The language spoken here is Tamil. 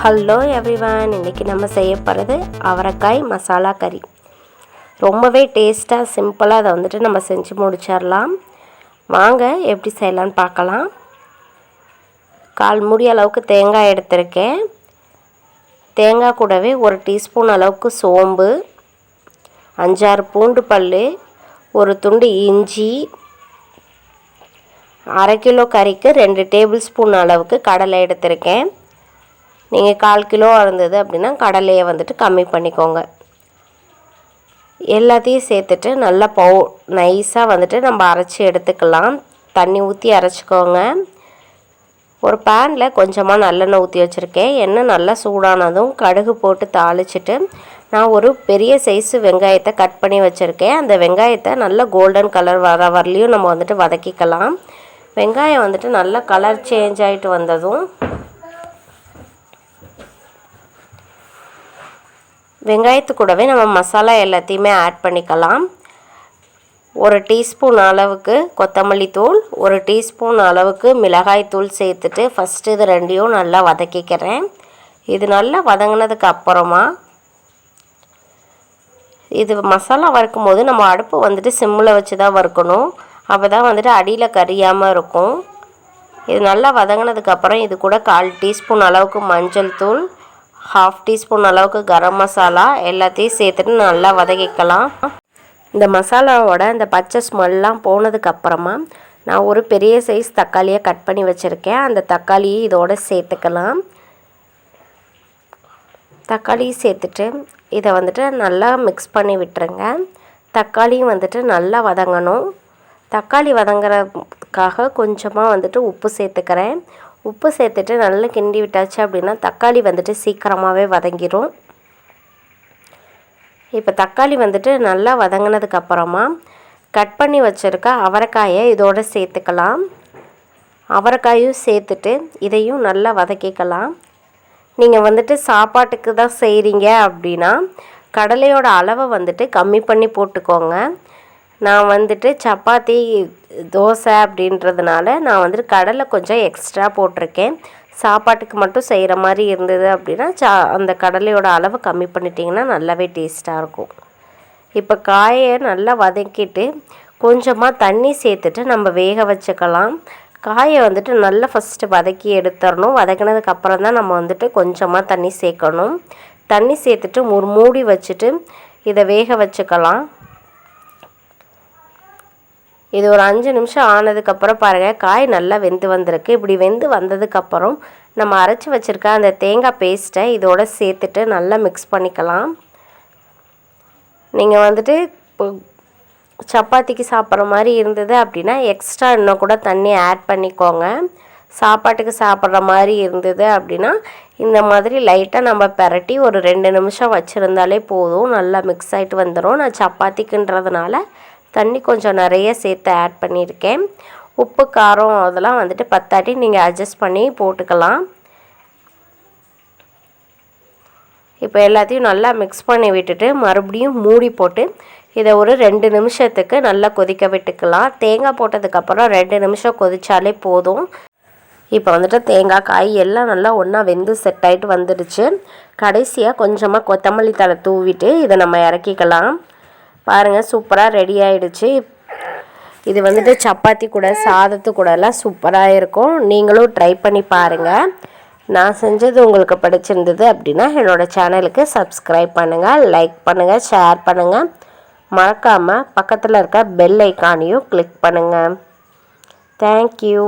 ஹலோ எவ்ரிவன், இன்றைக்கி நம்ம செய்ய போகிறது அவரைக்காய் மசாலா கறி. ரொம்பவே டேஸ்ட்டாக சிம்பிளாக அதை வந்துட்டு நம்ம செஞ்சு முடிச்சிடலாம். வாங்க எப்படி செய்யலான்னு பார்க்கலாம். 1/4 மூடி அளவுக்கு தேங்காய் எடுத்திருக்கேன். தேங்காய் கூடவே 1 டீஸ்பூன் அளவுக்கு சோம்பு, 5-6 பூண்டு பல், 1 துண்டு இஞ்சி, 1/2 கிலோ கறிக்கு 2 டேபிள் ஸ்பூன் அளவுக்கு கடலை எடுத்திருக்கேன். நீங்கள் 1/4 கிலோ இருந்தது அப்படின்னா கடலையை வந்துட்டு கம்மி பண்ணிக்கோங்க. எல்லாத்தையும் சேர்த்துட்டு நல்லா நைஸாக வந்துட்டு நம்ம அரைச்சி எடுத்துக்கலாம். தண்ணி ஊற்றி அரைச்சிக்கோங்க. ஒரு பேனில் கொஞ்சமாக நல்லெண்ணெய் ஊற்றி வச்சுருக்கேன். எண்ணெய் நல்லா சூடானதும் கடுகு போட்டு தாளிச்சிட்டு நான் ஒரு பெரிய சைஸு வெங்காயத்தை கட் பண்ணி வச்சுருக்கேன். அந்த வெங்காயத்தை நல்லா கோல்டன் கலர் வர வரலையும் நம்ம வந்துட்டு வதக்கிக்கலாம். வெங்காயம் வந்துட்டு நல்லா கலர் சேஞ்ச் ஆகிட்டு வந்ததும் வெங்காயத்து கூடவே நம்ம மசாலா எல்லாத்தையுமே ஆட் பண்ணிக்கலாம். 1 டீஸ்பூன் அளவுக்கு கொத்தமல்லி தூள், 1 டீஸ்பூன் அளவுக்கு மிளகாய் தூள் சேர்த்துட்டு ஃபஸ்ட்டு இது ரெண்டையும் நல்லா வதக்கிக்கிறேன். இது நல்லா வதங்கினதுக்கு அப்புறமா இது மசாலா வறுக்கும் போது நம்ம அடுப்பு வந்துட்டு சிம்மில் வச்சு தான் வறுக்கணும். அப்போ தான் வந்துட்டு அடியில் கரியாமல் இருக்கும். இது நல்லா வதங்கினதுக்கப்புறம் இது கூட 1/4 டீஸ்பூன் அளவுக்கு மஞ்சள் தூள், 1/2 டீஸ்பூன் அளவுக்கு கரம் மசாலா எல்லாத்தையும் சேர்த்துட்டு நல்லா வதக்கிக்கலாம். இந்த மசாலாவோட இந்த பச்சை ஸ்மெல்லாம் போனதுக்கப்புறமா நான் ஒரு பெரிய சைஸ் தக்காளியை கட் பண்ணி வச்சுருக்கேன். அந்த தக்காளியை இதோடு சேர்த்துக்கலாம். தக்காளியை சேர்த்துட்டு இதை வந்துட்டு நல்லா மிக்ஸ் பண்ணி விட்டுருங்க. தக்காளியும் வந்துட்டு நல்லா வதங்கணும். தக்காளி வதங்குறதுக்காக கொஞ்சமாக வந்துட்டு உப்பு சேர்த்துக்கிறேன். உப்பு சேர்த்துட்டு நல்லா கிண்டி விட்டாச்சு அப்படின்னா தக்காளி வந்துட்டு சீக்கிரமாகவே வதங்கிடும். இப்போ தக்காளி வந்துட்டு நல்லா வதங்கினதுக்கப்புறமா கட் பண்ணி வச்சுருக்க அவரைக்காயை இதோடு சேர்த்துக்கலாம். அவரைக்காயும் சேர்த்துட்டு இதையும் நல்லா வதக்கிக்கலாம். நீங்கள் வந்துட்டு சாப்பாட்டுக்கு தான் செய்கிறீங்க அப்படின்னா கடலையோட அளவை வந்துட்டு கம்மி பண்ணி போட்டுக்கோங்க. நான் வந்துட்டு சப்பாத்தி, தோசை அப்படின்றதுனால நான் வந்துட்டு கடலை கொஞ்சம் எக்ஸ்ட்ரா போட்டிருக்கேன். சாப்பாட்டுக்கு மட்டும் செய்கிற மாதிரி இருந்தது அப்படின்னா அந்த கடலையோட அளவு கம்மி பண்ணிட்டிங்கன்னா நல்லாவே டேஸ்ட்டாக இருக்கும். இப்போ காயை நல்லா வதக்கிட்டு கொஞ்சமாக தண்ணி சேர்த்துட்டு நம்ம வேக வச்சுக்கலாம். காயை வந்துட்டு நல்லா ஃபஸ்ட்டு வதக்கி எடுத்துடணும். வதக்கினதுக்கப்புறம் தான் நம்ம வந்துட்டு கொஞ்சமாக தண்ணி சேர்க்கணும். தண்ணி சேர்த்துட்டு மூடி வச்சுட்டு இதை வேக வச்சுக்கலாம். இது ஒரு 5 நிமிஷம் ஆனதுக்கப்புறம் பாருங்கள், காய் நல்லா வெந்து வந்திருக்கு. இப்படி வெந்து வந்ததுக்கப்புறம் நம்ம அரைச்சி வச்சுருக்க அந்த தேங்காய் பேஸ்ட்டை இதோடு சேர்த்துட்டு நல்லா மிக்ஸ் பண்ணிக்கலாம். நீங்கள் வந்துட்டு இப்போ சப்பாத்திக்கு சாப்பிட்ற மாதிரி இருந்தது அப்படின்னா எக்ஸ்ட்ரா இன்னும் கூட தண்ணி ஆட் பண்ணிக்கோங்க. சாப்பாட்டுக்கு சாப்பிட்ற மாதிரி இருந்தது அப்படின்னா இந்த மாதிரி லைட்டாக நம்ம பெரட்டி ஒரு 2 நிமிஷம் வச்சுருந்தாலே போதும். நல்லா மிக்ஸ் ஆகிட்டு வந்துடும். நான் சப்பாத்திக்குன்றதுனால தண்ணி கொஞ்சம் நிறைய சேர்த்து ஆட் பண்ணியிருக்கேன். உப்பு, காரம் அதெல்லாம் வந்துட்டு பத்தாட்டி நீங்கள் அட்ஜஸ்ட் பண்ணி போட்டுக்கலாம். இப்போ எல்லாத்தையும் நல்லா மிக்ஸ் பண்ணி விட்டுட்டு மறுபடியும் மூடி போட்டு இதை ஒரு 2 நிமிஷத்துக்கு நல்லா கொதிக்க விட்டுக்கலாம். தேங்காய் போட்டதுக்கப்புறம் 2 நிமிஷம் கொதித்தாலே போதும். இப்போ வந்துட்டு தேங்காய், காய் எல்லாம் நல்லா ஒன்றா வெந்து செட் ஆகிட்டு வந்துடுச்சு. கடைசியாக கொஞ்சமாக கொத்தமல்லி தழை தூவிட்டு இதை நம்ம இறக்கிக்கலாம். பாருங்கள், சூப்பராக ரெடி ஆகிடுச்சு. இது வந்துட்டு சப்பாத்தி கூட, சாதத்து கூடலாம் சூப்பராக இருக்கும். நீங்களும் ட்ரை பண்ணி பாருங்கள். நான் செஞ்சது உங்களுக்கு பிடிச்சிருந்தது அப்படின்னா என்னோடய சேனலுக்கு சப்ஸ்கிரைப் பண்ணுங்கள், லைக் பண்ணுங்கள், ஷேர் பண்ணுங்கள். மறக்காமல் பக்கத்தில் இருக்க பெல் ஐக்கானையும் கிளிக் பண்ணுங்கள். தேங்க்யூ.